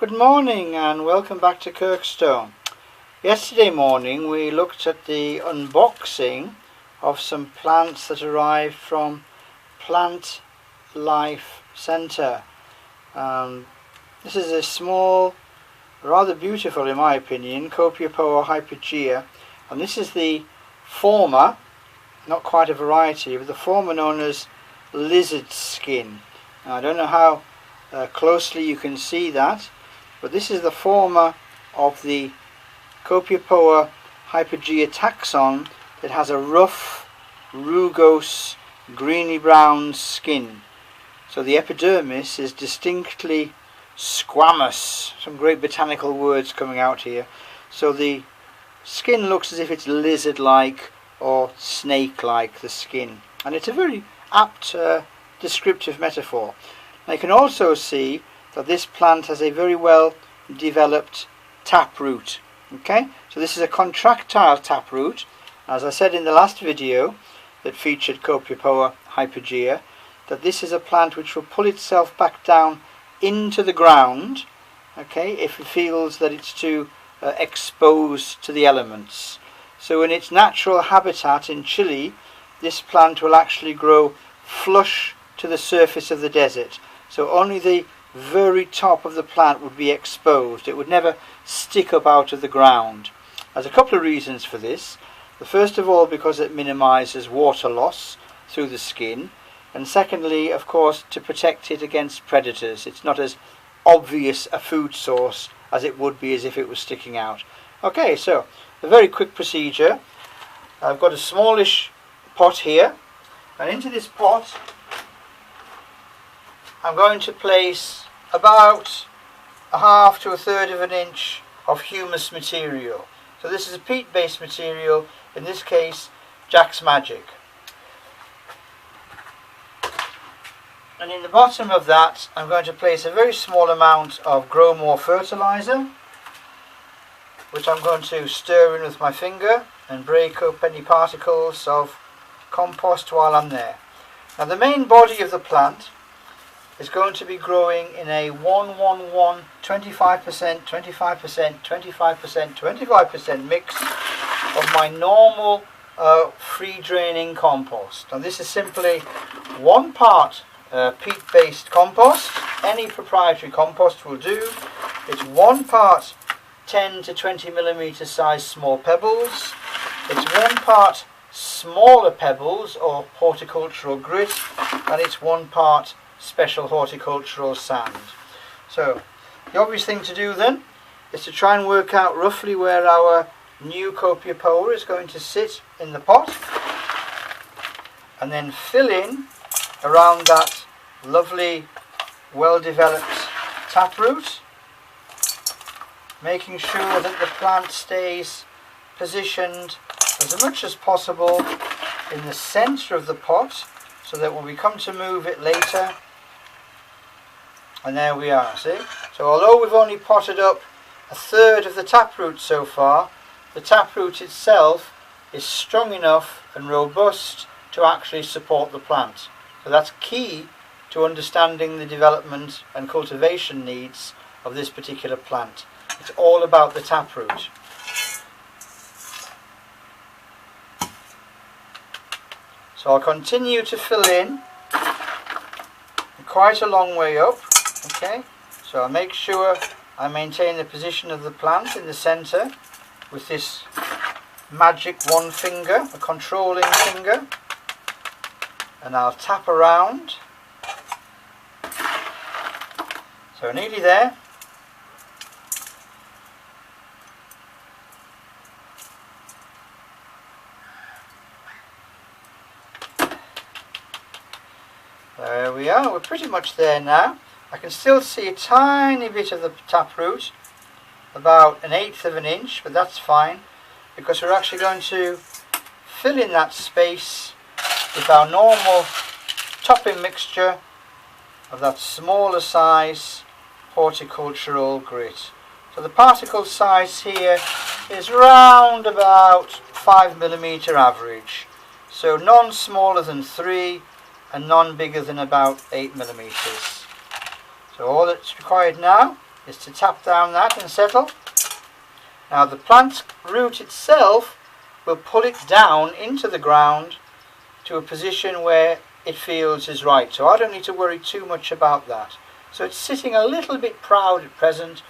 Good morning and welcome back to Kirkstone. Yesterday morning we looked at the unboxing of some plants that arrived from Plant Life Centre. This is a small, rather beautiful in my opinion, Copiapoa Hypogaea, and this is the forma, not quite a variety, but the forma known as lizard skin. Now, I don't know how closely you can see that, but this is the forma of the Copiapoa Hypogaea taxon that has a rough, rugous, greeny brown skin. So the epidermis is distinctly squamous. Some great botanical words coming out here. So the skin looks as if it's lizard-like or snake-like, the skin. And it's a very apt descriptive metaphor. Now you can also see that this plant has a very well developed taproot. Okay, so this is a contractile taproot. As I said in the last video that featured Copiapoa Hypogaea, that this is a plant which will pull itself back down into the ground, okay, if it feels that it's too exposed to the elements. So in its natural habitat in Chile, this plant will actually grow flush to the surface of the desert. So only the very top of the plant would be exposed. It would never stick up out of the ground. There's a couple of reasons for this. The first of all, because it minimises water loss through the skin, and secondly, of course, to protect it against predators. It's not as obvious a food source as it would be as if it was sticking out. Okay, so a very quick procedure. I've got a smallish pot here, and into this pot I'm going to place about a half to a third of an inch of humus material. So this is a peat based material, in this case Jack's Magic. And in the bottom of that I'm going to place a very small amount of Grow More fertilizer, which I'm going to stir in with my finger and break up any particles of compost while I'm there. Now the main body of the plant is going to be growing in a 1-1-1, 25%, 25%, 25%, 25% mix of my normal free draining compost. And this is simply 1 part peat based compost. Any proprietary compost will do. It's 1 part 10 to 20 millimeter size small pebbles. It's 1 part smaller pebbles or horticultural grit, and it's 1 part special horticultural sand. So the obvious thing to do then is to try and work out roughly where our new Copiapoa is going to sit in the pot, and then fill in around that lovely well developed taproot, making sure that the plant stays positioned as much as possible in the centre of the pot, so that when we come to move it later, and there we are, see? So although we've only potted up a third of the taproot so far, the taproot itself is strong enough and robust to actually support the plant. So that's key to understanding the development and cultivation needs of this particular plant. It's all about the taproot. So I'll continue to fill in quite a long way up. Okay, so I make sure I maintain the position of the plant in the centre with this magic 1 finger, a controlling finger, and I'll tap around. So nearly there. There we are, we're pretty much there now. I can still see a tiny bit of the taproot, about 1/8 of an inch, but that's fine, because we're actually going to fill in that space with our normal topping mixture of that smaller size horticultural grit. So the particle size here is round about 5 millimeter average, so none smaller than 3 and none bigger than about 8 millimeters. So all that's required now is to tap down that and settle. Now the plant root itself will pull it down into the ground to a position where it feels is right. So I don't need to worry too much about that. So it's sitting a little bit proud at present,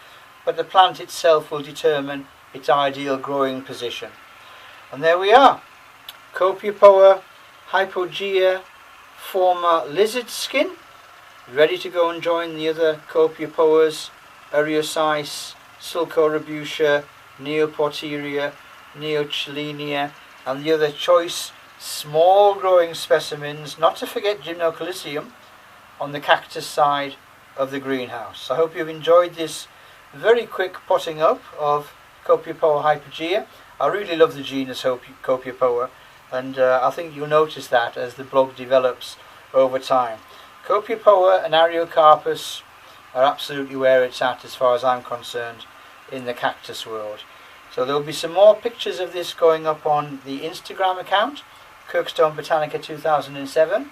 but the plant itself will determine its ideal growing position. And there we are. Copiapoa Hypogaea forma lizard skin, ready to go and join the other Copiapoas, eriosyce, sulcorubuscia, neoporteria, neochilenia, and the other choice small growing specimens, not to forget gymnocalycium, on the cactus side of the greenhouse. I hope you've enjoyed this very quick potting up of Copiapoa Hypogaea. I really love the genus Copiapoa, and I think you'll notice that as the blog develops over time. Copiapoa and Ariocarpus are absolutely where it's at as far as I'm concerned in the cactus world. So there'll be some more pictures of this going up on the Instagram account, Kirkstone Botanica 2007,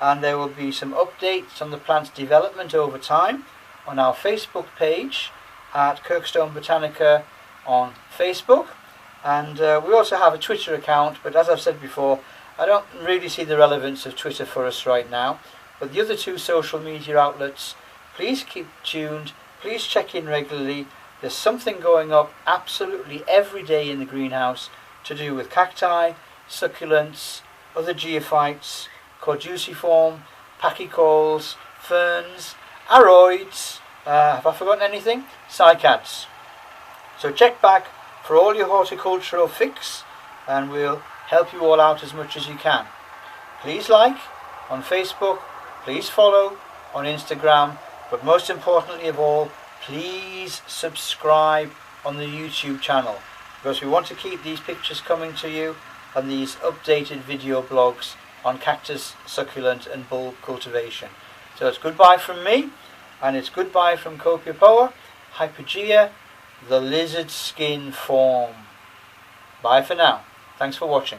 and there will be some updates on the plant's development over time on our Facebook page at Kirkstone Botanica on Facebook. And we also have a Twitter account, but as I've said before, I don't really see the relevance of Twitter for us right now. But the other two social media outlets, please keep tuned, please check in regularly. There's something going up absolutely every day in the greenhouse to do with cacti, succulents, other geophytes, caduciform, pachycoles, ferns, aroids, have I forgotten anything? Cycads. So check back for all your horticultural fix, and we'll help you all out as much as you can. Please like on Facebook, please follow on Instagram, but most importantly of all, please subscribe on the YouTube channel, because we want to keep these pictures coming to you and these updated video blogs on cactus, succulent and bulb cultivation. So it's goodbye from me, and it's goodbye from Copiapoa Hypogaea, the lizard skin form. Bye for now. Thanks for watching.